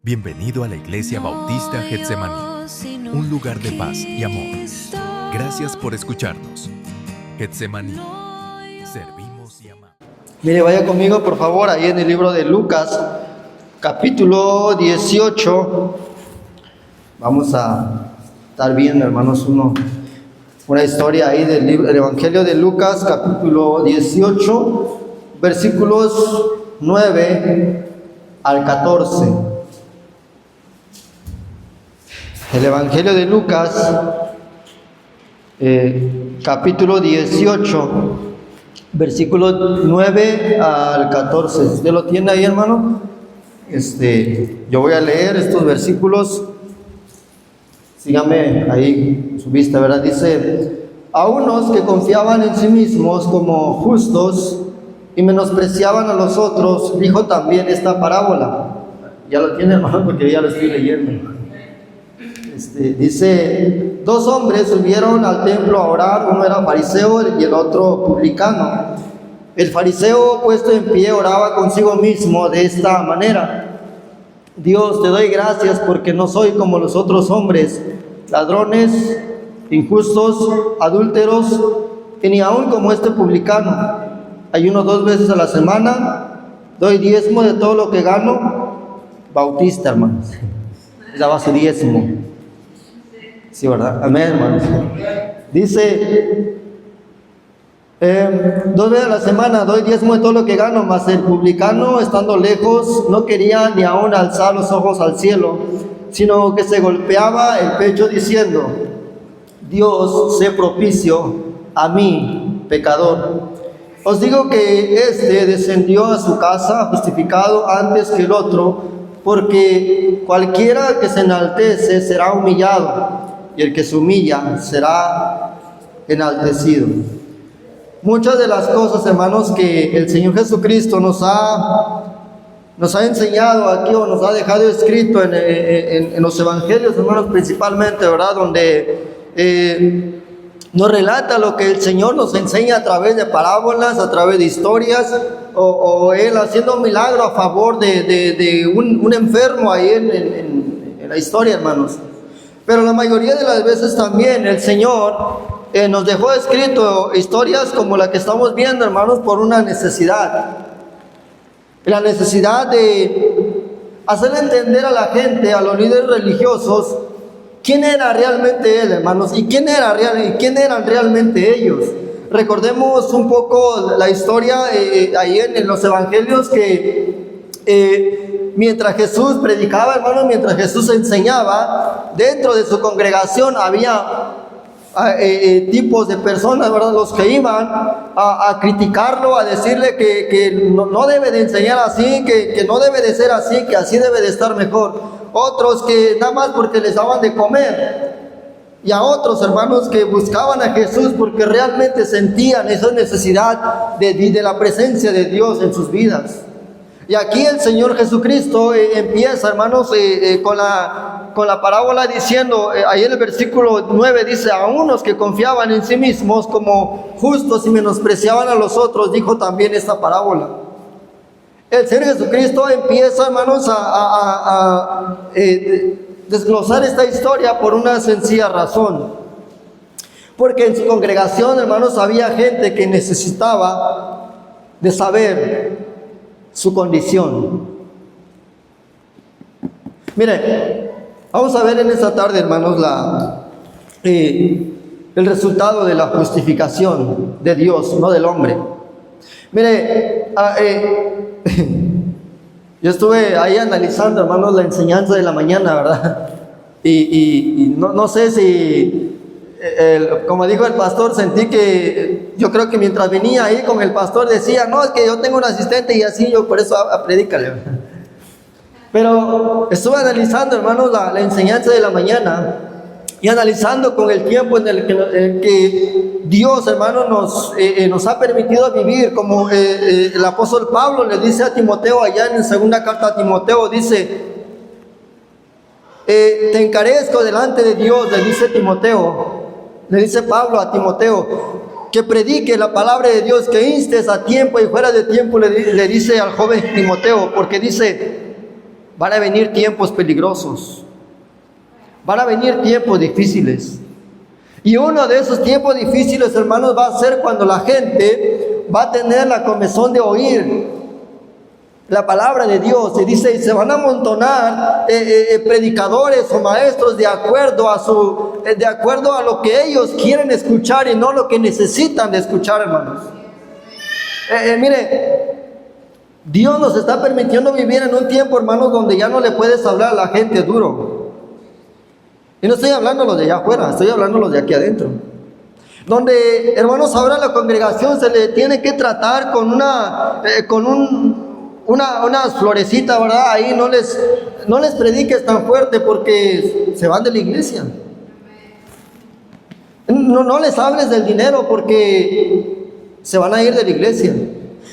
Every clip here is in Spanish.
Bienvenido a la Iglesia Bautista Getsemaní, un lugar de paz y amor. Gracias por escucharnos. Getsemaní, servimos y amamos. Mire, vaya conmigo por favor ahí en el libro de Lucas, capítulo 18. Vamos a estar viendo, hermanos, una historia ahí del Evangelio de Lucas, capítulo 18, versículos 9 al 14. El Evangelio de Lucas, capítulo 18, versículos 9 al 14. ¿Usted lo tiene ahí, hermano? Yo voy a leer estos versículos. Sígame ahí en su vista, ¿verdad? Dice: a unos que confiaban en sí mismos como justos y menospreciaban a los otros, dijo también esta parábola. Ya lo tiene, hermano, porque ya lo estoy leyendo. Dice: dos hombres subieron al templo a orar, uno era fariseo y el otro publicano. El fariseo, puesto en pie, oraba consigo mismo de esta manera: Dios, te doy gracias porque no soy como los otros hombres, ladrones, injustos, adúlteros, y ni aun como este publicano. Ayuno 2 veces a la semana, doy diezmo de todo lo que gano. Bautista, hermanos, daba su diezmo. Sí, ¿verdad? Amén, hermanos. Dice: 2 veces a la semana doy diezmo de todo lo que gano. Mas el publicano, estando lejos, no quería ni aún alzar los ojos al cielo, sino que se golpeaba el pecho diciendo: Dios, sé propicio a mí, pecador. Os digo que éste descendió a su casa justificado antes que el otro, porque cualquiera que se enaltece será humillado, y el que se humilla será enaltecido. Muchas de las cosas, hermanos, que el Señor Jesucristo nos ha enseñado aquí, o nos ha dejado escrito en los evangelios, hermanos, principalmente, ¿verdad? Donde nos relata lo que el Señor nos enseña a través de parábolas, a través de historias, o Él haciendo un milagro a favor de un enfermo ahí en la historia, hermanos. Pero la mayoría de las veces también el Señor nos dejó escrito historias como la que estamos viendo, hermanos, por una necesidad. La necesidad de hacer entender a la gente, a los líderes religiosos, quién era realmente Él, hermanos, y quién eran realmente ellos. Recordemos un poco la historia ahí en los evangelios, que mientras Jesús predicaba, hermanos, mientras Jesús enseñaba, dentro de su congregación había tipos de personas, ¿verdad?, los que iban a criticarlo, a decirle que no debe de enseñar así, que no debe de ser así, que así debe de estar mejor. Otros que nada más porque les daban de comer, y a otros, hermanos, que buscaban a Jesús porque realmente sentían esa necesidad de la presencia de Dios en sus vidas. Y aquí el Señor Jesucristo empieza, hermanos, con la parábola diciendo, ahí en el versículo 9 dice: a unos que confiaban en sí mismos como justos y menospreciaban a los otros, dijo también esta parábola. El Señor Jesucristo empieza, hermanos, a desglosar esta historia por una sencilla razón. Porque en su congregación, hermanos, había gente que necesitaba de saber su condición. Mire, vamos a ver en esta tarde, hermanos, el resultado de la justificación de Dios, no del hombre. Mire, yo estuve ahí analizando, hermanos, la enseñanza de la mañana, ¿verdad? Y no sé si, como dijo el pastor, sentí que yo creo que mientras venía ahí con el pastor decía: no, es que yo tengo un asistente y así, yo por eso predícale. Pero estuve analizando, hermanos, la enseñanza de la mañana, y analizando con el tiempo en el que Dios, hermano, nos ha permitido vivir, como el apóstol Pablo le dice a Timoteo allá en la segunda carta a Timoteo, dice: te encarezco delante de Dios, le dice Pablo a Timoteo, que predique la palabra de Dios, que instes a tiempo y fuera de tiempo, le dice al joven Timoteo, porque dice: van a venir tiempos peligrosos, van a venir tiempos difíciles. Y uno de esos tiempos difíciles, hermanos, va a ser cuando la gente va a tener la comezón de oír la palabra de Dios. Y dice, y se van a amontonar predicadores o maestros de acuerdo a lo que ellos quieren escuchar y no lo que necesitan de escuchar, hermanos. Mire, Dios nos está permitiendo vivir en un tiempo, hermanos, donde ya no le puedes hablar a la gente duro. Y no estoy hablando de los de allá afuera, estoy hablando de los de aquí adentro. Donde, hermanos, ahora a la congregación se le tiene que tratar con unas florecitas, ¿verdad? Ahí no les prediques tan fuerte porque se van de la iglesia. No les hables del dinero porque se van a ir de la iglesia.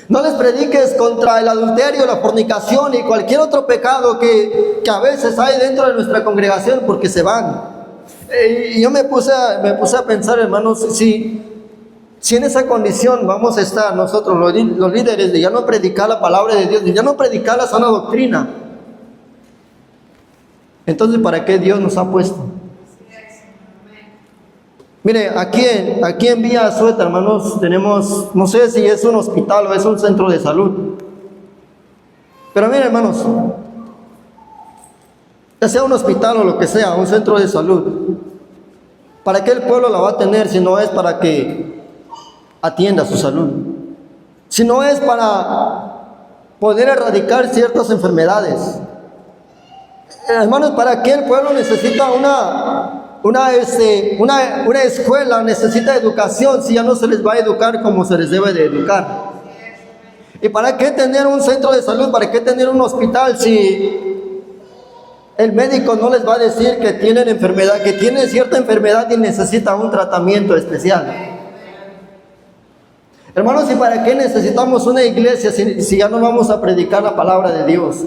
No les prediques contra el adulterio, la fornicación y cualquier otro pecado que a veces hay dentro de nuestra congregación porque se van. Y yo me puse a pensar, hermanos, si en esa condición vamos a estar nosotros, los líderes, de ya no predicar la palabra de Dios, de ya no predicar la sana doctrina, entonces ¿para qué Dios nos ha puesto? Mire, aquí en Villa Azueta, hermanos, tenemos, no sé si es un hospital o es un centro de salud. Pero mire, hermanos, ya sea un hospital o lo que sea, un centro de salud, ¿para qué el pueblo la va a tener si no es para que atienda su salud? Si no es para poder erradicar ciertas enfermedades. Hermanos, ¿para qué el pueblo necesita una escuela, necesita educación si ya no se les va a educar como se les debe de educar? ¿Y para qué tener un centro de salud? ¿Para qué tener un hospital si el médico no les va a decir que tienen enfermedad, que tienen cierta enfermedad y necesitan un tratamiento especial? Hermanos, ¿y para qué necesitamos una iglesia si ya no vamos a predicar la palabra de Dios?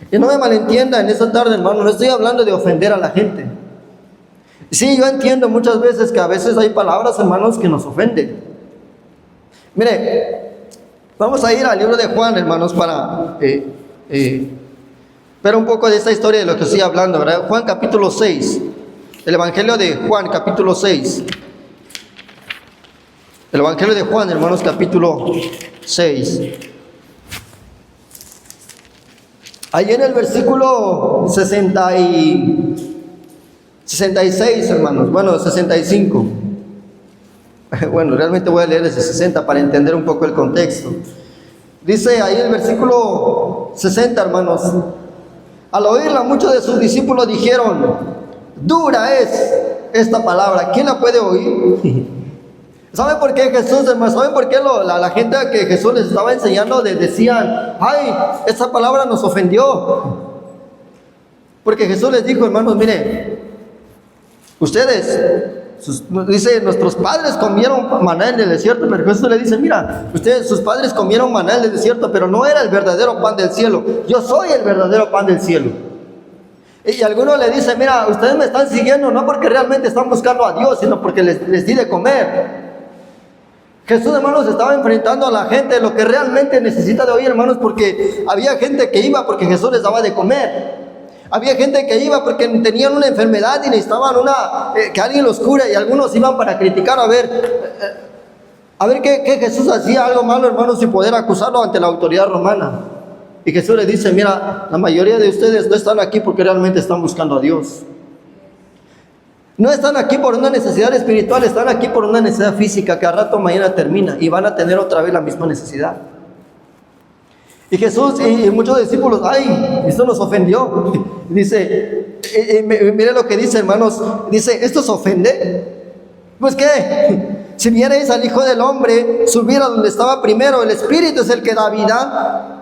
Y no me malentiendan esta tarde, hermano, no estoy hablando de ofender a la gente. Sí, yo entiendo muchas veces que a veces hay palabras, hermanos, que nos ofenden. Mire, vamos a ir al libro de Juan, hermanos, para ver un poco de esta historia de lo que estoy hablando, ¿verdad? Juan capítulo 6, el Evangelio de Juan capítulo 6. El Evangelio de Juan, hermanos, capítulo 6. Ahí en el versículo 66, hermanos, bueno, 65. Bueno, realmente voy a leer ese 60 para entender un poco el contexto. Dice ahí el versículo 60, hermanos. Al oírla, muchos de sus discípulos dijeron: dura es esta palabra, ¿quién la puede oír? ¿Saben por qué Jesús, hermanos? ¿Saben por qué la gente a que Jesús les estaba enseñando decían: ay, esa palabra nos ofendió? Porque Jesús les dijo, hermanos, mire, ustedes, dice, nuestros padres comieron maná en el desierto, pero Jesús le dice, mira, sus padres comieron maná en el desierto, pero no era el verdadero pan del cielo. Yo soy el verdadero pan del cielo. Y algunos le dicen, mira, ustedes me están siguiendo no porque realmente están buscando a Dios, sino porque les di de comer. Jesús, hermanos, estaba enfrentando a la gente lo que realmente necesita de oír, hermanos, porque había gente que iba porque Jesús les daba de comer. Había gente que iba porque tenían una enfermedad y necesitaban que alguien los cure, y algunos iban para criticar a ver qué Jesús hacía algo malo, hermanos, sin poder acusarlo ante la autoridad romana. Y Jesús le dice, mira, la mayoría de ustedes no están aquí porque realmente están buscando a Dios. No están aquí por una necesidad espiritual, están aquí por una necesidad física que a rato mañana termina y van a tener otra vez la misma necesidad. Y Jesús y muchos discípulos, ay, esto nos ofendió. Dice, mire lo que dice, hermanos, dice, ¿esto os ofende? Pues qué, si vierais al Hijo del Hombre subir a donde estaba primero, el Espíritu es el que da vida.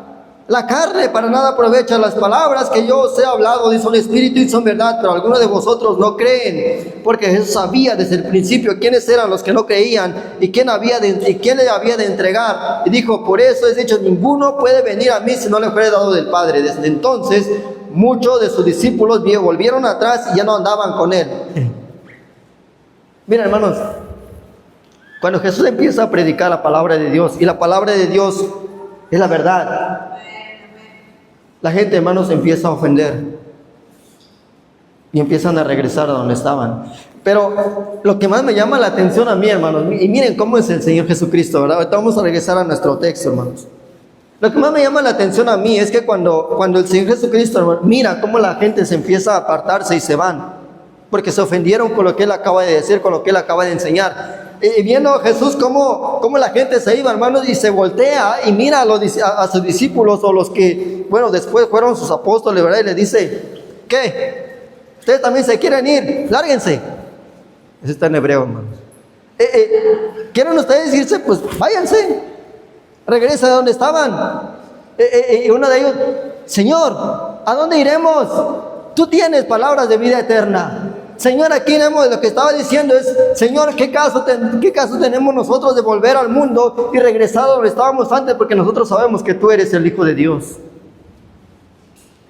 La carne para nada aprovecha. Las palabras que yo os he hablado son espíritu y son verdad, pero algunos de vosotros no creen, porque Jesús sabía desde el principio quiénes eran los que no creían y quién le había de entregar. Y dijo, por eso es dicho, ninguno puede venir a mí si no le fuere dado del Padre. Desde entonces muchos de sus discípulos volvieron atrás y ya no andaban con él. Miren, hermanos, cuando Jesús empieza a predicar la palabra de Dios, y la palabra de Dios es la verdad. la gente, hermanos, empieza a ofender y empiezan a regresar a donde estaban. Pero lo que más me llama la atención a mí, hermanos, y miren cómo es el Señor Jesucristo, ¿verdad? Ahorita vamos a regresar a nuestro texto, hermanos. Lo que más me llama la atención a mí es que cuando el Señor Jesucristo, hermano, mira cómo la gente se empieza a apartarse y se van, porque se ofendieron con lo que Él acaba de decir, con lo que Él acaba de enseñar. Y viendo a Jesús cómo la gente se iba, hermanos, y se voltea y mira a sus discípulos, o los que, bueno, después fueron sus apóstoles, ¿verdad? Y le dice, ¿qué? ¿Ustedes también se quieren ir? Lárguense. Eso está en hebreo, hermanos. ¿Quieren ustedes irse? Pues váyanse. Regresa de donde estaban. Y uno de ellos, Señor, ¿a dónde iremos? Tú tienes palabras de vida eterna. Señor, aquí iremos. Lo que estaba diciendo es, Señor, ¿qué caso tenemos nosotros de volver al mundo y regresar a donde estábamos antes? Porque nosotros sabemos que tú eres el Hijo de Dios.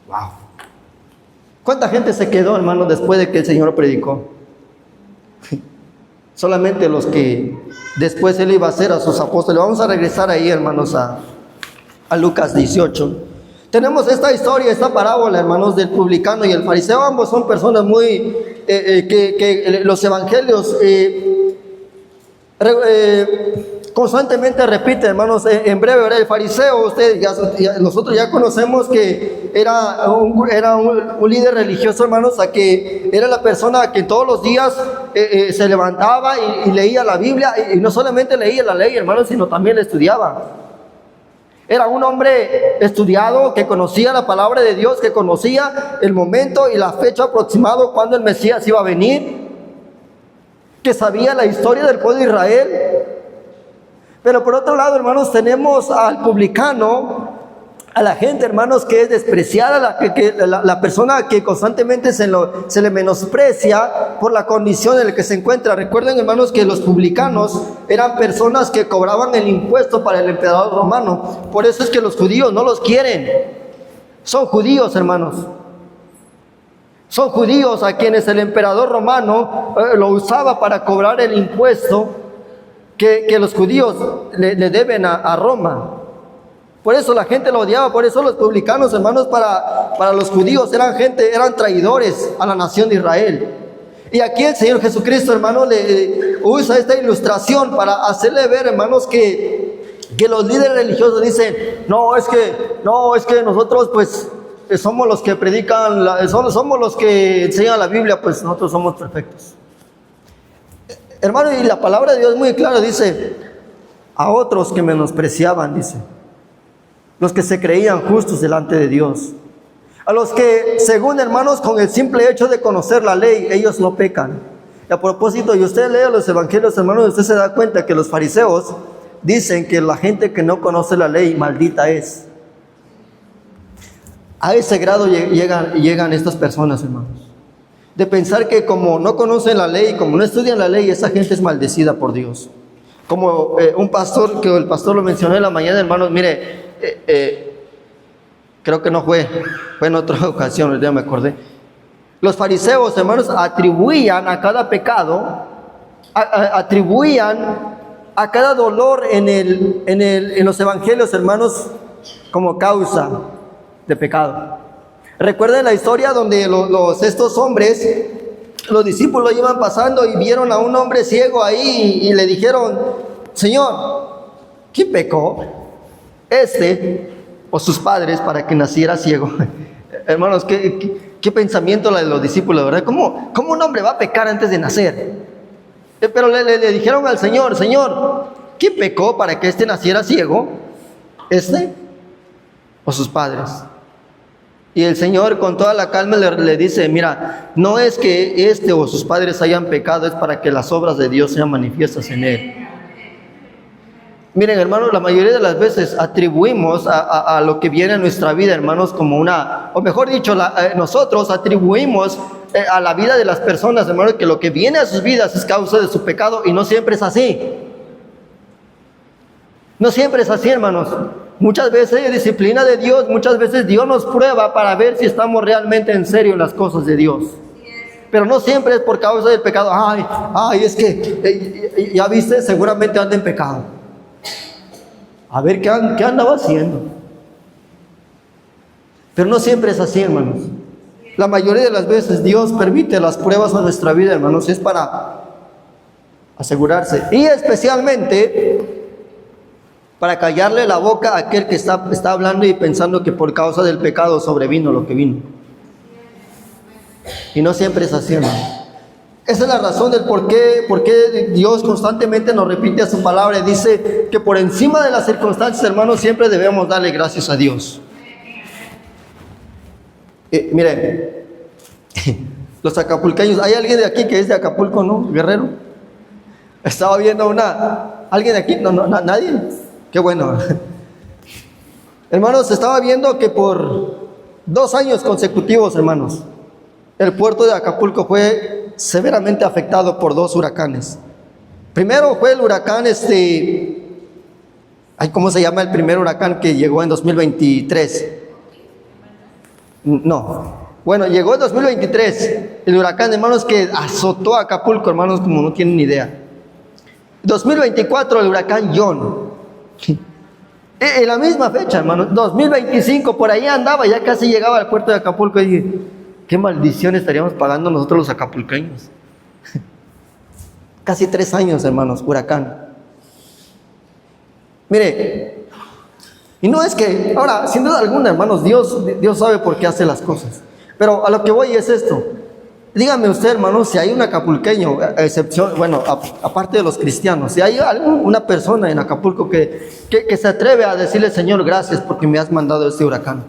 Wow. ¿Cuánta gente se quedó, hermanos, después de que el Señor predicó? Solamente los que después Él iba a hacer a sus apóstoles. Vamos a regresar ahí, hermanos, a Lucas 18. Tenemos esta historia, esta parábola, hermanos, del publicano y el fariseo. Ambos son personas muy, que los evangelios constantemente repiten, hermanos. En breve, ¿verdad? El fariseo, nosotros ya conocemos que era un líder religioso, hermanos, a que era la persona que todos los días se levantaba y leía la Biblia, y no solamente leía la ley, hermanos, sino también la estudiaba. Era un hombre estudiado que conocía la palabra de Dios, que conocía el momento y la fecha aproximada cuando el Mesías iba a venir, que sabía la historia del pueblo de Israel. Pero por otro lado, hermanos, tenemos al publicano, a la gente, hermanos, que es despreciada, la persona que constantemente se le menosprecia por la condición en la que se encuentra. Recuerden, hermanos, que los publicanos eran personas que cobraban el impuesto para el emperador romano. Por eso es que los judíos no los quieren. Son judíos, hermanos. Son judíos a quienes el emperador romano lo usaba para cobrar el impuesto que los judíos le deben a Roma. Por eso la gente lo odiaba. Por eso los publicanos, hermanos, para los judíos eran traidores a la nación de Israel. Y aquí el Señor Jesucristo, hermanos, le usa esta ilustración para hacerle ver, hermanos, que los líderes religiosos dicen, no, es que nosotros pues somos los que predican, somos los que enseñan la Biblia, pues nosotros somos perfectos. Hermano, y la palabra de Dios es muy clara, dice, a otros que menospreciaban, dice, los que se creían justos delante de Dios, a los que, según, hermanos, con el simple hecho de conocer la ley, ellos no pecan. Y a propósito, y usted lee los evangelios, hermanos, usted se da cuenta que los fariseos dicen que la gente que no conoce la ley, maldita es. A ese grado llegan estas personas, hermanos, de pensar que como no conocen la ley, como no estudian la ley, esa gente es maldecida por Dios. Como un pastor, que el pastor lo mencionó en la mañana, hermanos, mire, creo que no fue en otra ocasión, ya me acordé. Los fariseos, hermanos, atribuían a cada pecado, atribuían a cada dolor en los evangelios, hermanos, como causa de pecado. Recuerden la historia donde estos hombres, los discípulos iban pasando y vieron a un hombre ciego ahí y le dijeron, Señor, ¿quién pecó? O sus padres para que naciera ciego. Hermanos, qué pensamiento la de los discípulos, ¿verdad? ¿Cómo un hombre va a pecar antes de nacer? Pero le dijeron al Señor, ¿quién pecó para que naciera ciego? ¿O sus padres? Y el Señor con toda la calma le dice, mira, no es que o sus padres hayan pecado, es para que las obras de Dios sean manifiestas en él. Miren, hermanos, la mayoría de las veces atribuimos a lo que viene a nuestra vida, hermanos, como o mejor dicho, nosotros atribuimos a la vida de las personas, hermanos, que lo que viene a sus vidas es causa de su pecado, y no siempre es así. No siempre es así, hermanos. Muchas veces hay disciplina de Dios, muchas veces Dios nos prueba para ver si estamos realmente en serio en las cosas de Dios. Pero no siempre es por causa del pecado. Es que, ya viste, seguramente anda en pecado. A ver, ¿qué andaba haciendo? Pero no siempre es así, hermanos. La mayoría de las veces Dios permite las pruebas a nuestra vida, hermanos, es para asegurarse. Y especialmente para callarle la boca a aquel que está hablando y pensando que por causa del pecado sobrevino lo que vino. Y no siempre es así, hermanos. Esa es la razón del por qué Dios constantemente nos repite a su palabra y dice que por encima de las circunstancias, hermanos, siempre debemos darle gracias a Dios. Miren, los acapulqueños, ¿hay alguien de aquí que es de Acapulco, no? Guerrero. Estaba viendo ¿alguien de aquí? No, nadie. Qué bueno. Hermanos, estaba viendo que por 2 años consecutivos, hermanos, el puerto de Acapulco fue severamente afectado por 2 huracanes. Primero fue el huracán, ¿cómo se llama el primer huracán que llegó en 2023? No. Bueno, llegó en 2023 el huracán, hermanos, que azotó a Acapulco, hermanos, como no tienen ni idea. 2024 el huracán John. En la misma fecha, hermanos, 2025 por ahí andaba, ya casi llegaba al puerto de Acapulco y dije, qué maldición estaríamos pagando nosotros los acapulqueños. Casi 3 años, hermanos, huracán. Mire, y no es que, ahora, sin duda alguna, hermanos, Dios sabe por qué hace las cosas. Pero a lo que voy es esto. Dígame usted, hermano, si hay un acapulqueño, aparte de los cristianos, si hay una persona en Acapulco que se atreve a decirle, Señor, gracias porque me has mandado este huracán.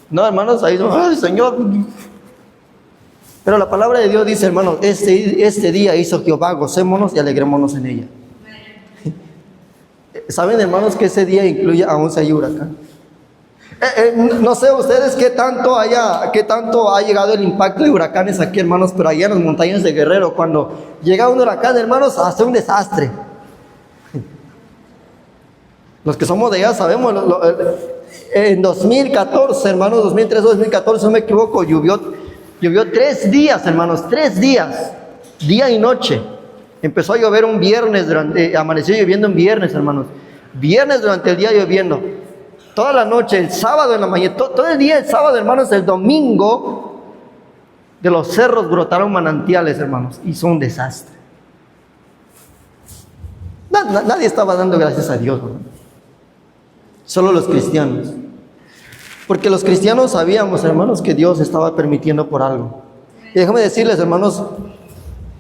No, hermanos, ahí no, ay, Señor. Pero la palabra de Dios dice, hermanos, este día hizo Jehová, gocémonos y alegrémonos en ella. ¿Saben, hermanos, que ese día incluye aún si hay huracán? No sé ustedes qué tanto ha llegado el impacto de huracanes aquí, hermanos, pero allá en las montañas de Guerrero, cuando llega un huracán, hermanos, hace un desastre. Los que somos de allá sabemos, en 2014, hermanos, 2013, 2014, no me equivoco, llovió 3 días, hermanos, 3 días, día y noche. Empezó a llover un viernes, amaneció lloviendo un viernes, hermanos. Viernes durante el día lloviendo. Toda la noche, el sábado en la mañana, todo el día el sábado, hermanos, el domingo, de los cerros brotaron manantiales, hermanos. Hizo un desastre. Nadie estaba dando gracias a Dios, hermanos. Solo los cristianos. Porque los cristianos sabíamos, hermanos, que Dios estaba permitiendo por algo. Y déjame decirles, hermanos,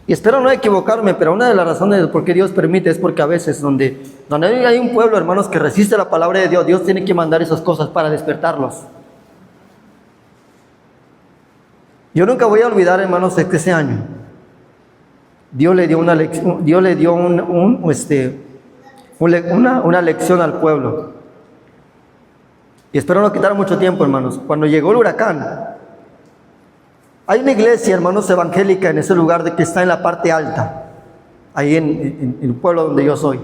y espero no equivocarme, pero una de las razones por qué Dios permite es porque a veces donde hay un pueblo, hermanos, que resiste la palabra de Dios, Dios tiene que mandar esas cosas para despertarlos. Yo nunca voy a olvidar, hermanos, que ese año Dios le dio una lección, una lección al pueblo. Y espero no quitar mucho tiempo, hermanos. Cuando llegó el huracán, hay una iglesia, hermanos, evangélica en ese lugar que está en la parte alta, ahí en el pueblo donde yo soy.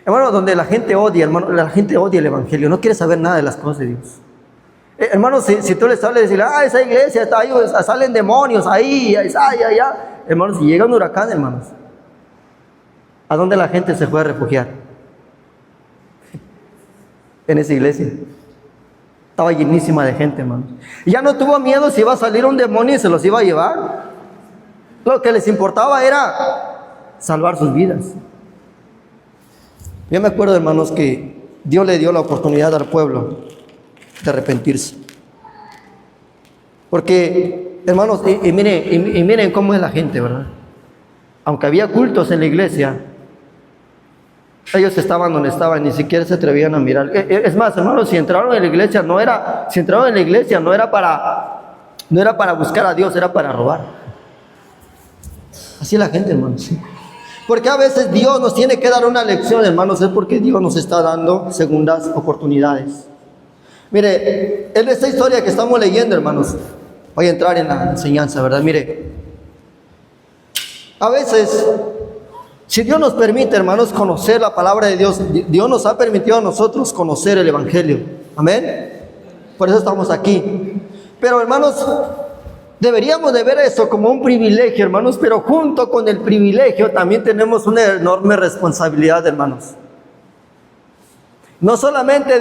Hermano, donde la gente odia, hermano, la gente odia el evangelio, no quiere saber nada de las cosas de Dios. Hermano, si tú les hablas y decir, esa iglesia está ahí, salen demonios ahí, allá. Hermanos, si llega un huracán, hermanos, ¿a dónde la gente se fue a refugiar? En esa iglesia. Estaba llenísima de gente, hermanos. Y ya no tuvo miedo si iba a salir un demonio y se los iba a llevar. Lo que les importaba era salvar sus vidas. Yo me acuerdo, hermanos, que Dios le dio la oportunidad al pueblo de arrepentirse. Porque, hermanos, y miren cómo es la gente, ¿verdad? Aunque había cultos en la iglesia, ellos estaban donde estaban, ni siquiera se atrevían a mirar. Es más, hermanos, si entraron en la iglesia no era para buscar a Dios, era para robar. Así es la gente, hermanos. Porque a veces Dios nos tiene que dar una lección, hermanos, es porque Dios nos está dando segundas oportunidades. Mire, en esta historia que estamos leyendo, hermanos, voy a entrar en la enseñanza, ¿verdad? Mire, a veces, si Dios nos permite, hermanos, conocer la palabra de Dios, Dios nos ha permitido a nosotros conocer el evangelio. Amén. Por eso estamos aquí. Pero, hermanos, deberíamos de ver eso como un privilegio, hermanos, pero junto con el privilegio también tenemos una enorme responsabilidad, hermanos. No solamente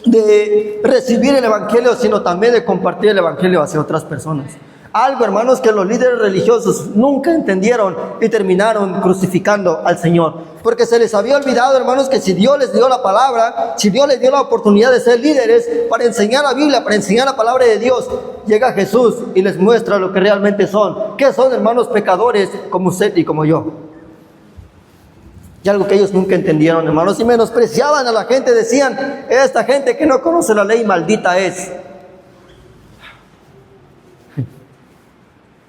de recibir el evangelio, sino también de compartir el evangelio hacia otras personas. Algo, hermanos, que los líderes religiosos nunca entendieron y terminaron crucificando al Señor. Porque se les había olvidado, hermanos, que si Dios les dio la palabra, si Dios les dio la oportunidad de ser líderes para enseñar la Biblia, para enseñar la palabra de Dios, llega Jesús y les muestra lo que realmente son. Que son, hermanos, pecadores como usted y como yo. Y algo que ellos nunca entendieron, hermanos, y menospreciaban a la gente. Decían, esta gente que no conoce la ley, maldita es.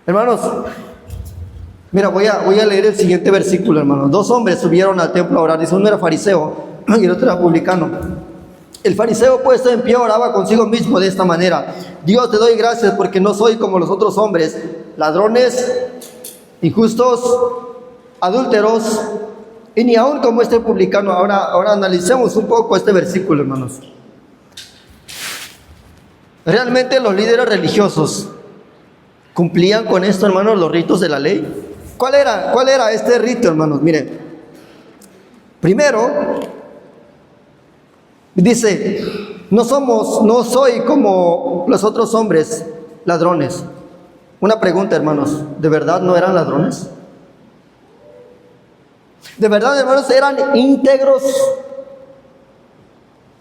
Hermanos, mira, voy a leer el siguiente versículo, hermanos. 2 hombres subieron al templo a orar. Dice, uno era fariseo y el otro era publicano. El fariseo, puesto en pie, oraba consigo mismo de esta manera: Dios, te doy gracias porque no soy como los otros hombres, ladrones, injustos, adúlteros, y ni aún como este publicano. Ahora analicemos un poco este versículo, hermanos. Realmente los líderes religiosos ¿cumplían con esto, hermanos, los ritos de la ley? ¿Cuál era este rito, hermanos? Miren, primero, dice, no soy como los otros hombres, ladrones. Una pregunta, hermanos, ¿de verdad no eran ladrones? ¿De verdad, hermanos, eran íntegros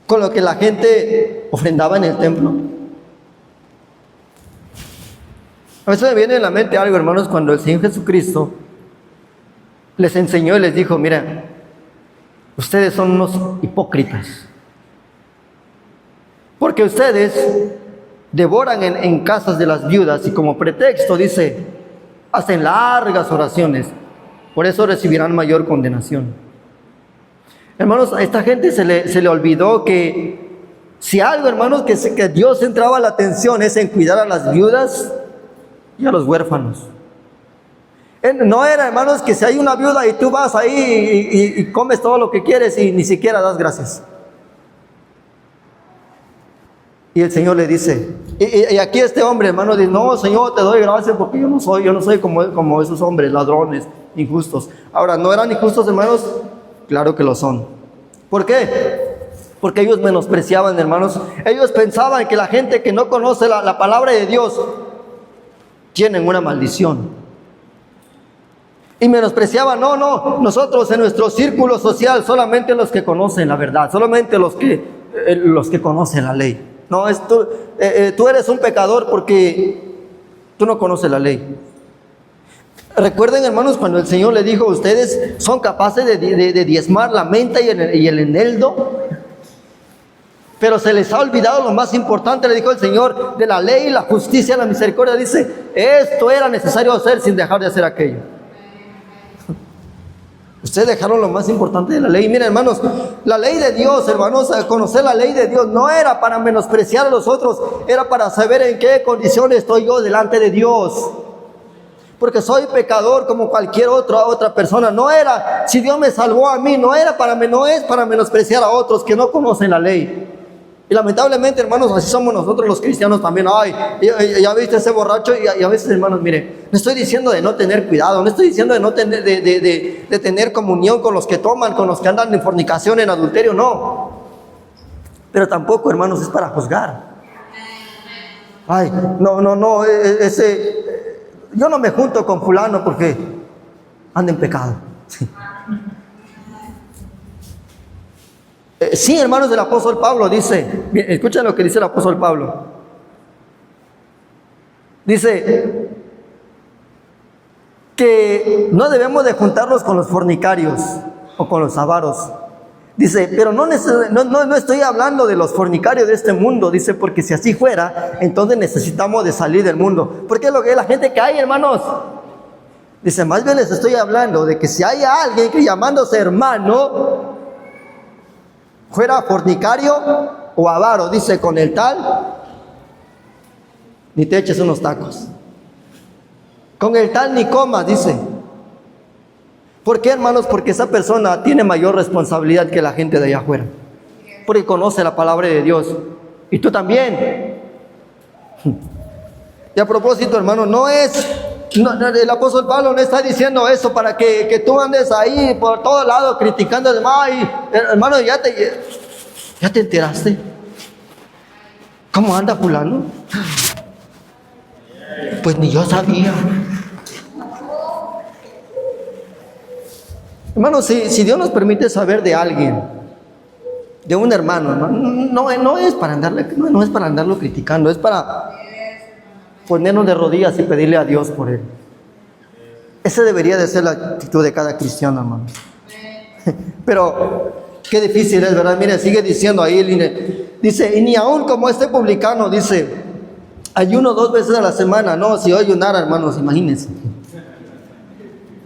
con lo que la gente ofrendaba en el templo? A veces me viene en la mente algo, hermanos, cuando el Señor Jesucristo les enseñó y les dijo: mira, ustedes son unos hipócritas, porque ustedes devoran en casas de las viudas y como pretexto, dice, hacen largas oraciones, por eso recibirán mayor condenación. Hermanos, a esta gente se le olvidó que si algo, hermanos, que Dios centraba la atención es en cuidar a las viudas y a los huérfanos. No era, hermanos, que si hay una viuda y tú vas ahí y comes todo lo que quieres y ni siquiera das gracias. Y el Señor le dice, y aquí este hombre, hermano, dice: no, Señor, te doy gracias porque yo no soy como esos hombres, ladrones, injustos. Ahora, ¿no eran injustos, hermanos? Claro que lo son. ¿Por qué? Porque ellos menospreciaban, hermanos. Ellos pensaban que la gente que no conoce la palabra de Dios tienen una maldición. Y menospreciaban, nosotros en nuestro círculo social solamente los que conocen la verdad, solamente los que conocen la ley. No, tú eres un pecador porque tú no conoces la ley. Recuerden, hermanos, cuando el Señor le dijo: ustedes son capaces de diezmar la menta y el eneldo, pero se les ha olvidado lo más importante, le dijo el Señor, de la ley, la justicia, la misericordia. Dice, esto era necesario hacer sin dejar de hacer aquello. Ustedes dejaron lo más importante de la ley. Miren, hermanos, la ley de Dios, hermanos, conocer la ley de Dios no era para menospreciar a los otros, era para saber en qué condición estoy yo delante de Dios. Porque soy pecador como cualquier otra persona. No era, si Dios me salvó a mí, no es para menospreciar a otros que no conocen la ley. Y lamentablemente, hermanos, así somos nosotros los cristianos también. Ay, ya viste ese borracho. Y a veces, hermanos, mire, no estoy diciendo de no tener cuidado, no estoy diciendo de no tener, de tener comunión con los que toman, con los que andan en fornicación, en adulterio, no. Pero tampoco, hermanos, es para juzgar. Ay, no, yo no me junto con fulano porque anda en pecado. Sí, hermanos, del apóstol Pablo dice, escuchen lo que dice el apóstol Pablo. Dice que no debemos de juntarnos con los fornicarios o con los avaros. Dice, pero no estoy hablando de los fornicarios de este mundo. Dice, porque si así fuera, entonces necesitamos de salir del mundo. Porque es lo que es la gente que hay, hermanos. Dice, más bien les estoy hablando de que si hay alguien que llamándose hermano fuera fornicario o avaro, dice, con el tal ni te eches unos tacos, con el tal ni comas, dice. ¿Por qué, hermanos? Porque esa persona tiene mayor responsabilidad que la gente de allá afuera, porque conoce la palabra de Dios, y tú también. Y a propósito, hermano, el apóstol Pablo no está diciendo eso para que tú andes ahí por todo lado criticando. Ay, hermano, ya te enteraste. ¿Cómo anda fulano? Pues ni yo sabía. Hermanos, si Dios nos permite saber de alguien, de un hermano, no es para andarlo criticando, es para ponernos de rodillas y pedirle a Dios por él. Esa debería de ser la actitud de cada cristiano, hermano. Pero qué difícil es, ¿verdad? Mire, sigue diciendo ahí, dice, y ni aún como este publicano, dice, ayuno 2 veces a la semana. No, si yo ayunara, hermanos, imagínense.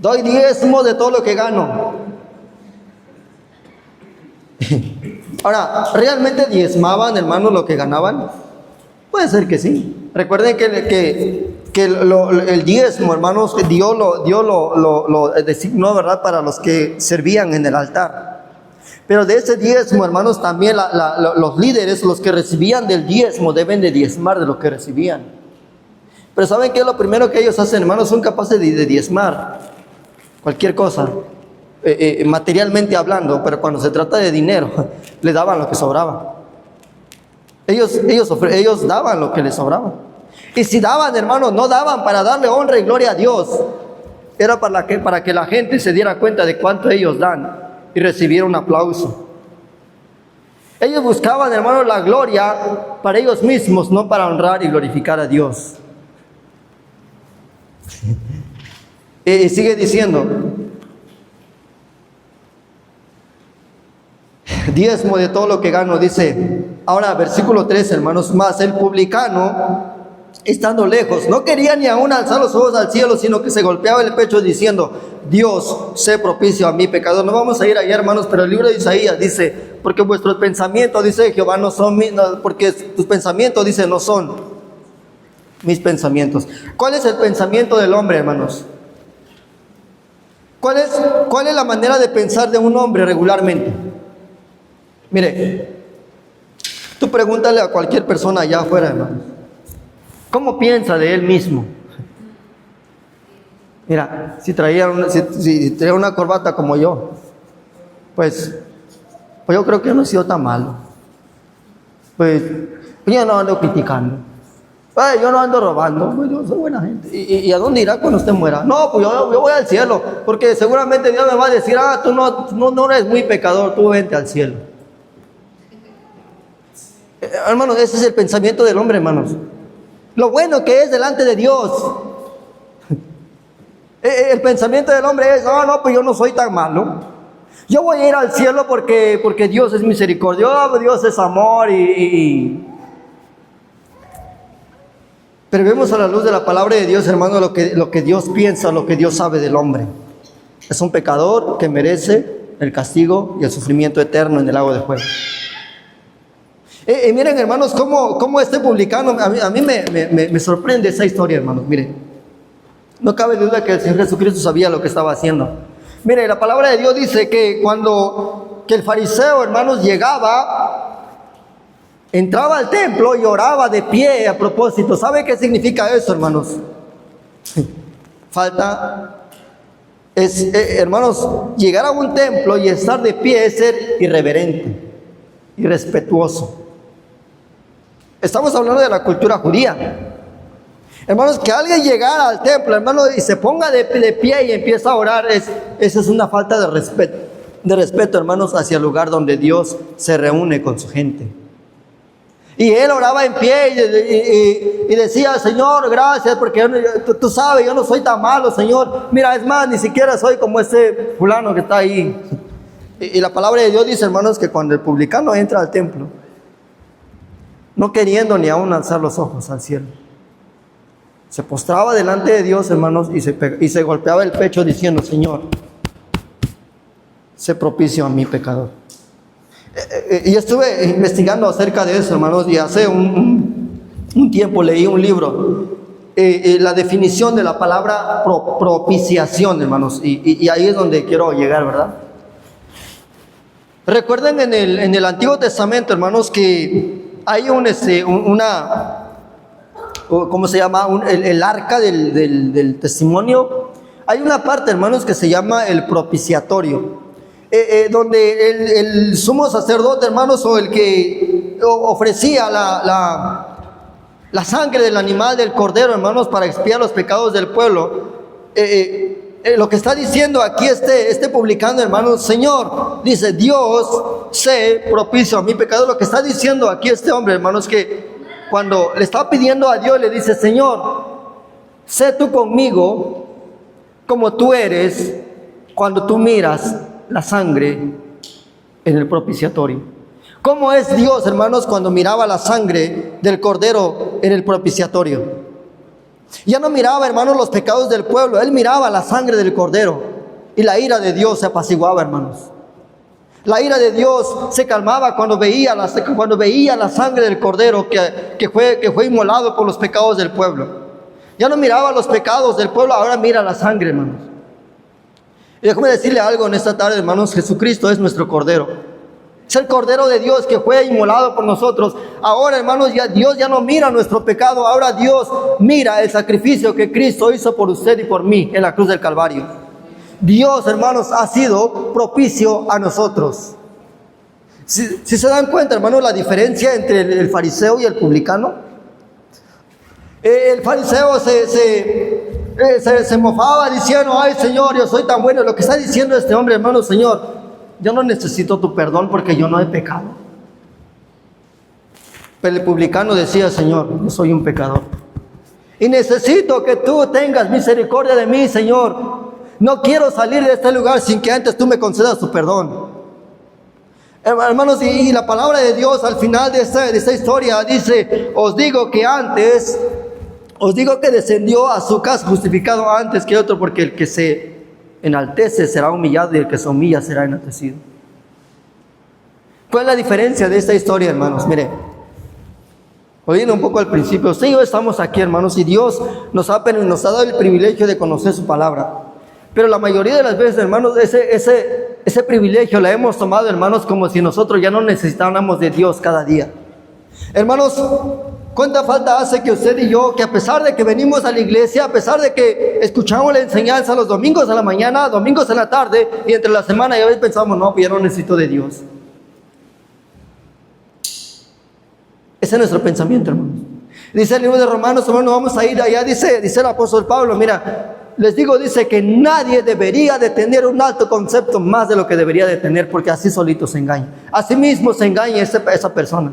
Doy diezmo de todo lo que gano. Ahora, ¿realmente diezmaban, hermanos, lo que ganaban? Puede ser que sí. Recuerden que el diezmo, hermanos, Dios lo designó, ¿verdad?, para los que servían en el altar. Pero de ese diezmo, hermanos, también los líderes, los que recibían del diezmo, deben de diezmar de lo que recibían. Pero ¿saben qué es lo primero que ellos hacen, hermanos? Son capaces de diezmar cualquier cosa, materialmente hablando, pero cuando se trata de dinero, le daban lo que sobraba. Ellos daban lo que les sobraba. Y si daban, hermanos, no daban para darle honra y gloria a Dios. Era para que la gente se diera cuenta de cuánto ellos dan y recibiera un aplauso. Ellos buscaban, hermanos, la gloria para ellos mismos, no para honrar y glorificar a Dios. Y sigue diciendo, diezmo de todo lo que gano, dice. Ahora, versículo 3, hermanos, más el publicano, estando lejos, no quería ni aún alzar los ojos al cielo, sino que se golpeaba el pecho diciendo, Dios, sé propicio a mi pecador. No vamos a ir allá, hermanos, pero el libro de Isaías dice, porque vuestros pensamientos, dice Jehová, no son mis, porque tus pensamientos, dice, no son mis pensamientos. ¿Cuál es el pensamiento del hombre, hermanos? ¿Cuál es la manera de pensar de un hombre regularmente? Mire, tú pregúntale a cualquier persona allá afuera, hermanos, ¿cómo piensa de él mismo? Mira, si traía una corbata como yo, pues yo creo que no he sido tan malo. Pues yo no ando criticando. Yo no ando robando, pues yo soy buena gente. ¿Y a dónde irá cuando usted muera? No, pues yo voy al cielo, porque seguramente Dios me va a decir, tú no eres muy pecador, tú vente al cielo. Hermanos, ese es el pensamiento del hombre, hermanos. Lo bueno que es delante de Dios. El pensamiento del hombre es, no, pues yo no soy tan malo. Yo voy a ir al cielo porque Dios es misericordioso, Dios es amor Pero vemos a la luz de la palabra de Dios, hermano, lo que Dios piensa, lo que Dios sabe del hombre. Es un pecador que merece el castigo y el sufrimiento eterno en el lago de fuego. Miren, hermanos, cómo este publicano, a mí me sorprende esa historia, hermanos. Miren, no cabe duda que el Señor Jesucristo sabía lo que estaba haciendo. Miren, la palabra de Dios dice que que el fariseo, hermanos, entraba al templo y oraba de pie a propósito. ¿Sabe qué significa eso, hermanos? Hermanos, llegar a un templo y estar de pie es ser irreverente, irrespetuoso. Estamos hablando de la cultura judía. Hermanos, que alguien llegara al templo, hermano, y se ponga de pie y empieza a orar, esa es una falta de respeto, hermanos, hacia el lugar donde Dios se reúne con su gente. Y él oraba en pie y decía, Señor, gracias, porque tú sabes, yo no soy tan malo, Señor. Mira, es más, ni siquiera soy como ese fulano que está ahí. Y la palabra de Dios dice, hermanos, que cuando el publicano entra al templo, no queriendo ni aún alzar los ojos al cielo, se postraba delante de Dios, hermanos, y se golpeaba el pecho diciendo, Señor, sé propicio a mi pecador. Y estuve investigando acerca de eso, hermanos, y hace un tiempo leí un libro, la definición de la palabra propiciación, hermanos, y ahí es donde quiero llegar, ¿verdad? Recuerden en el Antiguo Testamento, hermanos, que hay ¿cómo se llama? El arca del testimonio. Hay una parte, hermanos, que se llama el propiciatorio, donde el sumo sacerdote, hermanos, o ofrecía la sangre del animal del cordero, hermanos, para expiar los pecados del pueblo. Lo que está diciendo aquí este publicano, hermanos, Señor, dice, Dios, sé propicio a mi pecado. Lo que está diciendo aquí este hombre, hermanos, que cuando le está pidiendo a Dios, le dice, Señor, sé tú conmigo como tú eres cuando tú miras la sangre en el propiciatorio. ¿Cómo es Dios, hermanos, cuando miraba la sangre del cordero en el propiciatorio? Ya no miraba, hermanos, los pecados del pueblo. Él miraba la sangre del cordero y la ira de Dios se apaciguaba, hermanos. La ira de Dios se calmaba cuando veía la sangre del cordero que fue inmolado por los pecados del pueblo. Ya no miraba los pecados del pueblo, ahora mira la sangre, hermanos. Y déjame decirle algo en esta tarde, hermanos. Jesucristo es nuestro cordero. Es el cordero de Dios que fue inmolado por nosotros. Ahora, hermanos, Dios ya no mira nuestro pecado. Ahora Dios mira el sacrificio que Cristo hizo por usted y por mí en la cruz del Calvario. Dios, hermanos, ha sido propicio a nosotros. Si se dan cuenta, hermanos, la diferencia entre el fariseo y el publicano. El fariseo se mofaba diciendo, ay, Señor, yo soy tan bueno. Lo que está diciendo este hombre, hermano, Señor, yo no necesito tu perdón porque yo no he pecado. Pero el publicano decía, Señor, yo soy un pecador y necesito que tú tengas misericordia de mí, Señor. No quiero salir de este lugar sin que antes tú me concedas tu perdón. Hermanos, y la palabra de Dios al final de esta historia dice, os digo que descendió a su casa justificado antes que otro, porque el que se enaltece será humillado y el que se humilla será enaltecido. ¿Cuál es la diferencia de esta historia, hermanos? Mire, oyendo un poco al principio, usted y yo estamos aquí, hermanos, y Dios nos ha dado el privilegio de conocer su palabra. Pero la mayoría de las veces, hermanos, ese privilegio la hemos tomado, hermanos, como si nosotros ya no necesitáramos de Dios cada día. Hermanos, ¿cuánta falta hace que usted y yo, que a pesar de que venimos a la iglesia, a pesar de que escuchamos la enseñanza los domingos a la mañana, domingos en la tarde y entre la semana, ya a veces pensamos, no, pues ya no necesito de Dios? Ese es nuestro pensamiento, hermanos. Dice el libro de Romanos, hermanos, vamos a ir allá, dice el apóstol Pablo, mira, les digo, dice que nadie debería de tener un alto concepto más de lo que debería de tener, porque así solito se engaña. Así mismo se engaña esa persona.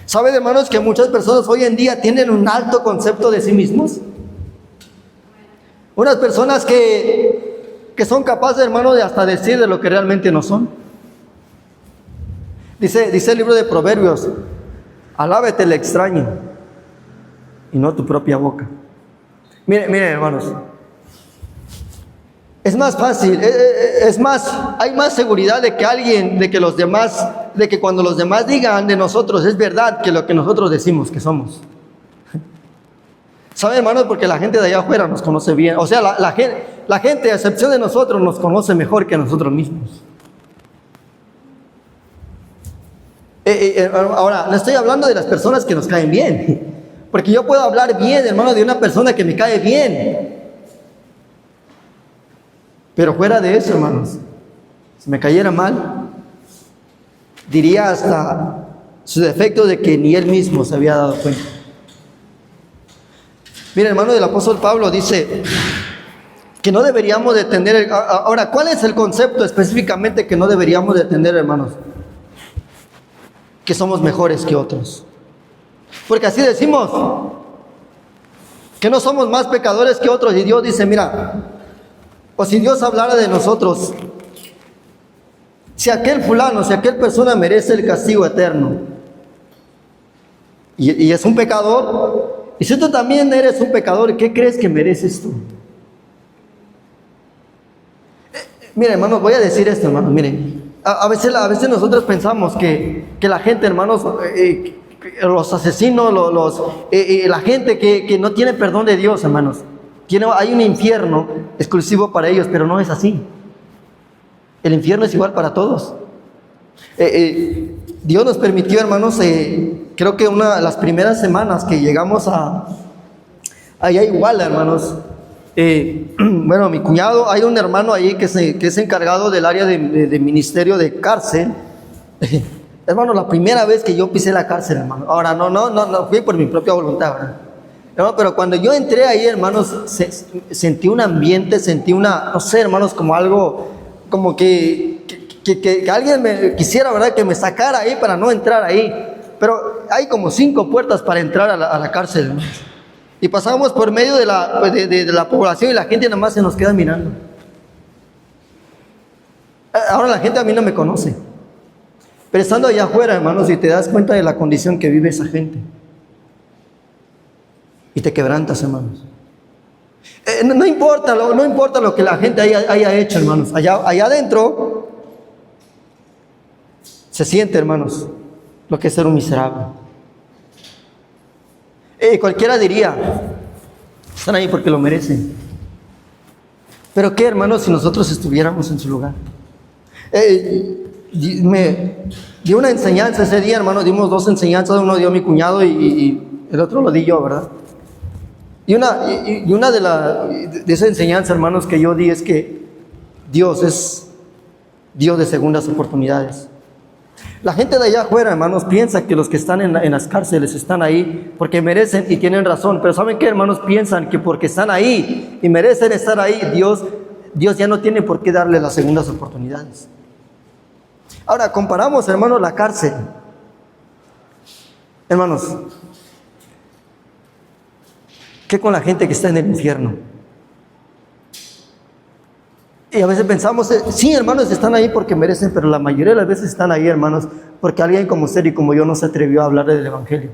¿Saben, hermanos, que muchas personas hoy en día tienen un alto concepto de sí mismos? Unas personas que son capaces, hermanos, de hasta decir de lo que realmente no son. Dice el libro de Proverbios, alábete el extraño y no tu propia boca. Miren, hermanos, es más fácil, hay más seguridad de que cuando los demás digan de nosotros es verdad que lo que nosotros decimos que somos. ¿Saben, hermanos? Porque la gente de allá afuera nos conoce bien. O sea, la gente, a excepción de nosotros, nos conoce mejor que nosotros mismos. Ahora, no estoy hablando de las personas que nos caen bien. Porque yo puedo hablar bien, hermano, de una persona que me cae bien. Pero fuera de eso, hermanos, si me cayera mal, diría hasta su defecto de que ni él mismo se había dado cuenta. Mira, hermano, el apóstol Pablo dice que no deberíamos de tener. Ahora, ¿cuál es el concepto específicamente que no deberíamos de tener, hermanos? Que somos mejores que otros. Porque así decimos, que no somos más pecadores que otros. Y Dios dice, mira, o si Dios hablara de nosotros, si aquel persona merece el castigo eterno y es un pecador, y si tú también eres un pecador, ¿qué crees que mereces tú? Mira, hermanos, voy a decir esto, hermanos, miren, a veces nosotros pensamos que la gente, hermanos, los asesinos, la gente que no tiene perdón de Dios, hermanos, hay un infierno exclusivo para ellos, pero no es así. El infierno es igual para todos. Dios nos permitió, hermanos, creo que una de las primeras semanas que llegamos allá igual, hermanos. Bueno, mi cuñado, hay un hermano ahí que es encargado del área de ministerio de cárcel. Hermano, la primera vez que yo pisé la cárcel, hermano. Ahora, no fui por mi propia voluntad, ¿verdad? Hermano, pero cuando yo entré ahí, hermanos, sentí un ambiente, sentí no sé, hermanos, como algo, como que alguien me quisiera, ¿verdad?, que me sacara ahí para no entrar ahí. Pero hay como 5 puertas para entrar a la cárcel, hermanos. Y pasamos por medio de la población y la gente nada más se nos queda mirando. Ahora la gente a mí no me conoce. Pero estando allá afuera, hermanos, y te das cuenta de la condición que vive esa gente. Y te quebrantas, hermanos. No importa lo que la gente haya hecho, hermanos. Allá adentro se siente, hermanos, lo que es ser un miserable. Cualquiera diría, están ahí porque lo merecen. Pero qué, hermanos, si nosotros estuviéramos en su lugar. Me dio una enseñanza ese día, hermano. Dimos 2 enseñanzas. Uno dio mi cuñado y el otro lo di yo, ¿verdad? Y una de esa enseñanza, hermanos, que yo di es que Dios es Dios de segundas oportunidades. La gente de allá afuera, hermanos, piensa que los que están en las cárceles están ahí porque merecen y tienen razón. Pero ¿saben qué, hermanos? Piensan que porque están ahí y merecen estar ahí, Dios ya no tiene por qué darle las segundas oportunidades. Ahora, comparamos, hermanos, la cárcel. Hermanos, ¿qué con la gente que está en el infierno? Y a veces pensamos, sí, hermanos, están ahí porque merecen, pero la mayoría de las veces están ahí, hermanos, porque alguien como usted y como yo no se atrevió a hablar del Evangelio.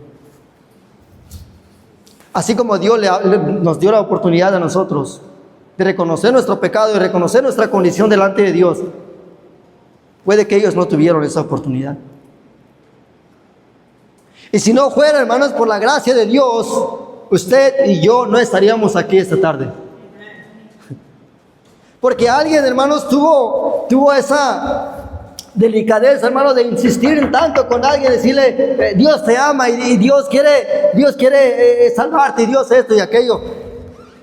Así como Dios nos dio la oportunidad a nosotros de reconocer nuestro pecado y reconocer nuestra condición delante de Dios, puede que ellos no tuvieron esa oportunidad. Y si no fuera, hermanos, por la gracia de Dios, usted y yo no estaríamos aquí esta tarde. Porque alguien, hermanos, tuvo esa delicadeza, hermano, de insistir en tanto con alguien, decirle, Dios te ama y Dios quiere salvarte y Dios esto y aquello.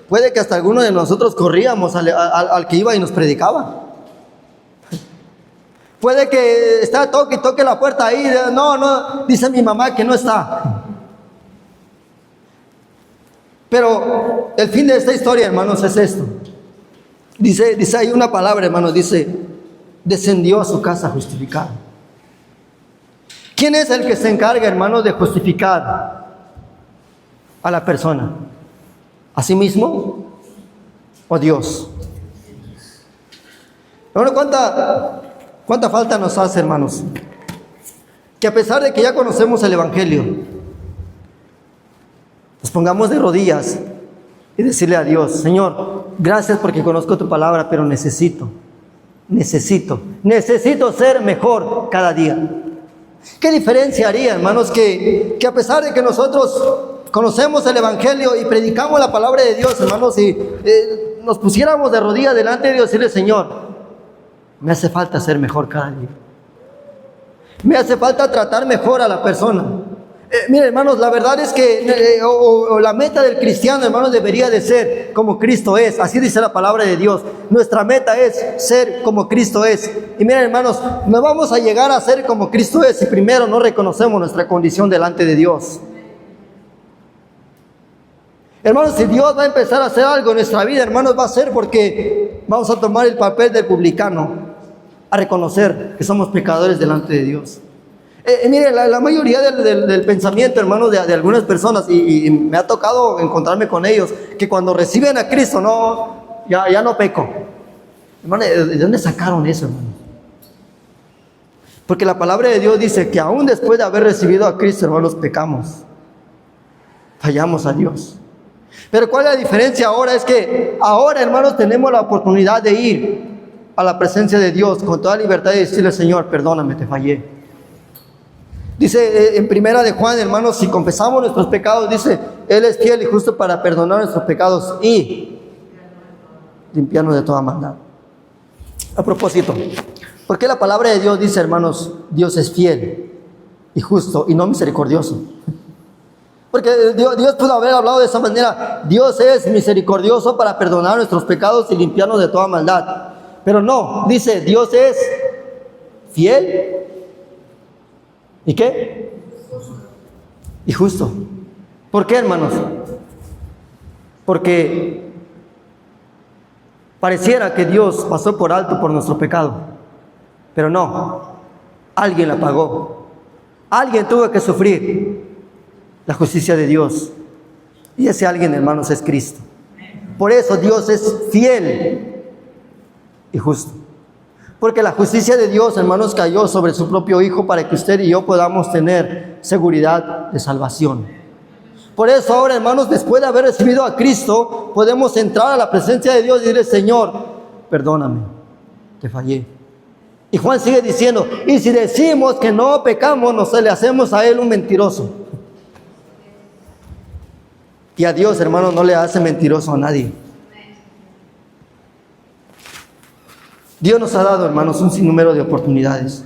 Puede que hasta alguno de nosotros corríamos al que iba y nos predicaba. Puede que está toque la puerta ahí, no, dice mi mamá que no está. Pero el fin de esta historia, hermanos, es esto. Dice ahí una palabra, hermanos, dice, descendió a su casa justificado. ¿Quién es el que se encarga, hermanos, de justificar a la persona? ¿A sí mismo o Dios? Hermano, ¿cuánta falta nos hace, hermanos? Que a pesar de que ya conocemos el Evangelio, nos pongamos de rodillas y decirle a Dios, Señor, gracias porque conozco tu palabra, pero necesito ser mejor cada día. ¿Qué diferencia haría, hermanos, que a pesar de que nosotros conocemos el Evangelio y predicamos la palabra de Dios, hermanos, y nos pusiéramos de rodillas delante de Dios y decirle, Señor, me hace falta ser mejor cada día. Me hace falta tratar mejor a la persona. Miren, hermanos, la verdad es que la meta del cristiano, hermanos, debería de ser como Cristo es. Así dice la palabra de Dios. Nuestra meta es ser como Cristo es. Y miren, hermanos, no vamos a llegar a ser como Cristo es si primero no reconocemos nuestra condición delante de Dios. Hermanos, si Dios va a empezar a hacer algo en nuestra vida, hermanos, va a ser porque vamos a tomar el papel del publicano, a reconocer que somos pecadores delante de Dios. Mire, la mayoría del pensamiento, hermanos, de algunas personas, y me ha tocado encontrarme con ellos, que cuando reciben a Cristo, ya no peco. Hermano, ¿de dónde sacaron eso, hermano? Porque la palabra de Dios dice que aún después de haber recibido a Cristo, hermanos, pecamos. Fallamos a Dios. Pero ¿cuál es la diferencia ahora? Es que ahora, hermanos, tenemos la oportunidad de ir a la presencia de Dios con toda libertad y decirle, Señor, perdóname, te fallé. Dice en primera de Juan, hermanos, si confesamos nuestros pecados, dice, Él es fiel y justo para perdonar nuestros pecados y limpiarnos de toda maldad. A propósito, ¿por qué la palabra de Dios dice, hermanos, Dios es fiel y justo y no misericordioso? Porque Dios pudo haber hablado de esa manera, Dios es misericordioso para perdonar nuestros pecados y limpiarnos de toda maldad. Pero no, dice, Dios es fiel ¿Y qué? Y justo. ¿Por qué, hermanos? Porque pareciera que Dios pasó por alto por nuestro pecado, pero no, alguien la pagó, alguien tuvo que sufrir la justicia de Dios, y ese alguien, hermanos, es Cristo. Por eso Dios es fiel y justo, porque la justicia de Dios, hermanos, cayó sobre su propio Hijo para que usted y yo podamos tener seguridad de salvación. Por eso ahora, hermanos, después de haber recibido a Cristo, podemos entrar a la presencia de Dios y decirle: Señor, perdóname, te fallé. Y Juan sigue diciendo: y si decimos que no pecamos, nos le hacemos a Él un mentiroso. Y a Dios, hermanos, no le hace mentiroso a nadie. Dios nos ha dado, hermanos, un sinnúmero de oportunidades.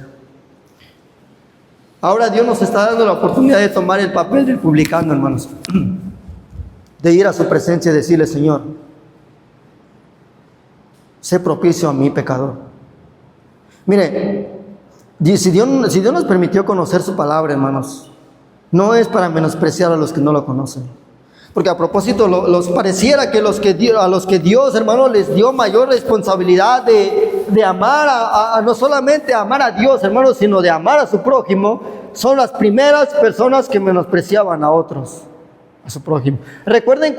Ahora Dios nos está dando la oportunidad de tomar el papel del publicano, hermanos, de ir a su presencia y decirle: Señor, sé propicio a mi pecador. Mire, si Dios nos permitió conocer su palabra, hermanos, no es para menospreciar a los que no lo conocen. Porque a propósito, pareciera que a los que Dios, hermanos, les dio mayor responsabilidad de amar no solamente amar a Dios, hermanos, sino de amar a su prójimo, son las primeras personas que menospreciaban a otros, a su prójimo. Recuerden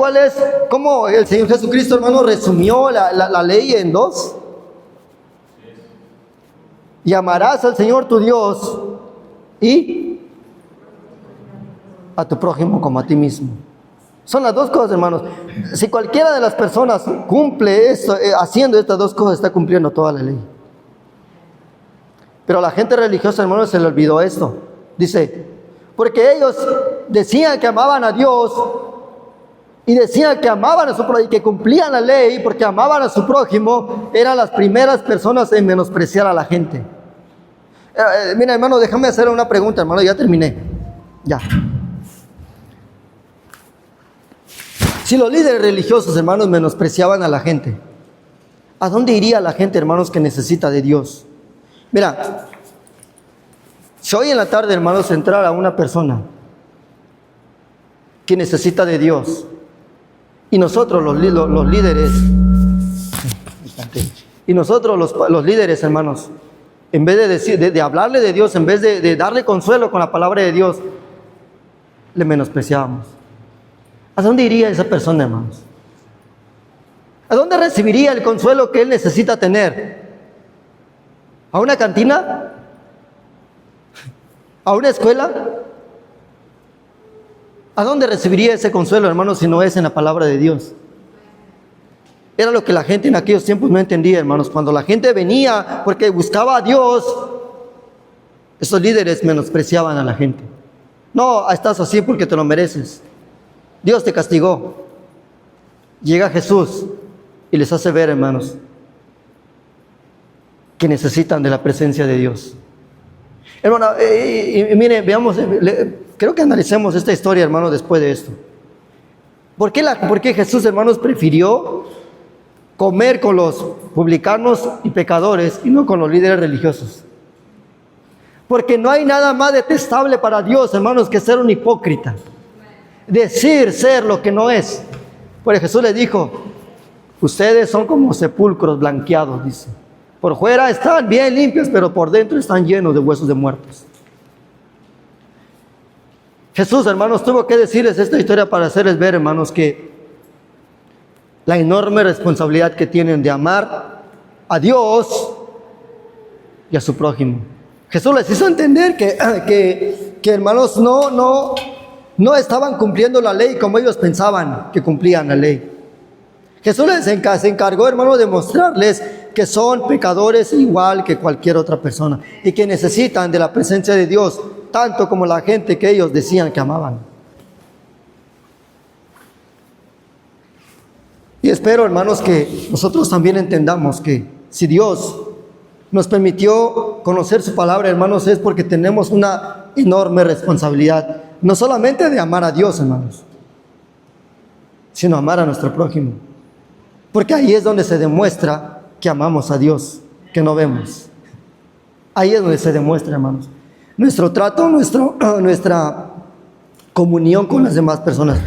cómo el Señor Jesucristo, hermanos, resumió la ley en 2. Y amarás al Señor tu Dios y a tu prójimo como a ti mismo. Son las dos cosas, hermanos. Si cualquiera de las personas cumple esto, haciendo estas dos cosas, está cumpliendo toda la ley. Pero a la gente religiosa, hermanos, se le olvidó esto. Dice, porque ellos decían que amaban a Dios y decían que amaban a su prójimo y que cumplían la ley porque amaban a su prójimo, eran las primeras personas en menospreciar a la gente. Mira, hermano, déjame hacer una pregunta, hermano, ya terminé. Ya. Si los líderes religiosos, hermanos, menospreciaban a la gente, ¿a dónde iría la gente, hermanos, que necesita de Dios? Mira, si hoy en la tarde, hermanos, entrara una persona que necesita de Dios y nosotros los líderes, y nosotros los líderes, hermanos, en vez de hablarle de Dios, en vez de darle consuelo con la palabra de Dios, le menospreciábamos. ¿A dónde iría esa persona, hermanos? ¿A dónde recibiría el consuelo que él necesita tener? ¿A una cantina? ¿A una escuela? ¿A dónde recibiría ese consuelo, hermanos, si no es en la palabra de Dios? Era lo que la gente en aquellos tiempos no entendía, hermanos. Cuando la gente venía porque buscaba a Dios, esos líderes menospreciaban a la gente. No, estás así porque te lo mereces. Dios te castigó. Llega Jesús y les hace ver, hermanos, que necesitan de la presencia de Dios. Hermano, mire, veamos, creo que analicemos esta historia, hermano, después de esto. ¿Por qué Jesús, hermanos, prefirió comer con los publicanos y pecadores y no con los líderes religiosos? Porque no hay nada más detestable para Dios, hermanos, que ser un hipócrita. Decir ser lo que no es. Porque Jesús le dijo: ustedes son como sepulcros blanqueados, dice. Por fuera están bien limpios, pero por dentro están llenos de huesos de muertos. Jesús, hermanos, tuvo que decirles esta historia para hacerles ver, hermanos, que la enorme responsabilidad que tienen de amar a Dios y a su prójimo. Jesús les hizo entender que hermanos, no estaban cumpliendo la ley como ellos pensaban que cumplían la ley. Jesús se encargó, hermanos, de mostrarles que son pecadores igual que cualquier otra persona y que necesitan de la presencia de Dios, tanto como la gente que ellos decían que amaban. Y espero, hermanos, que nosotros también entendamos que si Dios nos permitió conocer su palabra, hermanos, es porque tenemos una enorme responsabilidad. No solamente de amar a Dios, hermanos, sino amar a nuestro prójimo. Porque ahí es donde se demuestra que amamos a Dios, que no vemos. Ahí es donde se demuestra, hermanos. nuestro trato, nuestra comunión con las demás personas.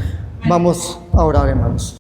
Vamos a orar, hermanos.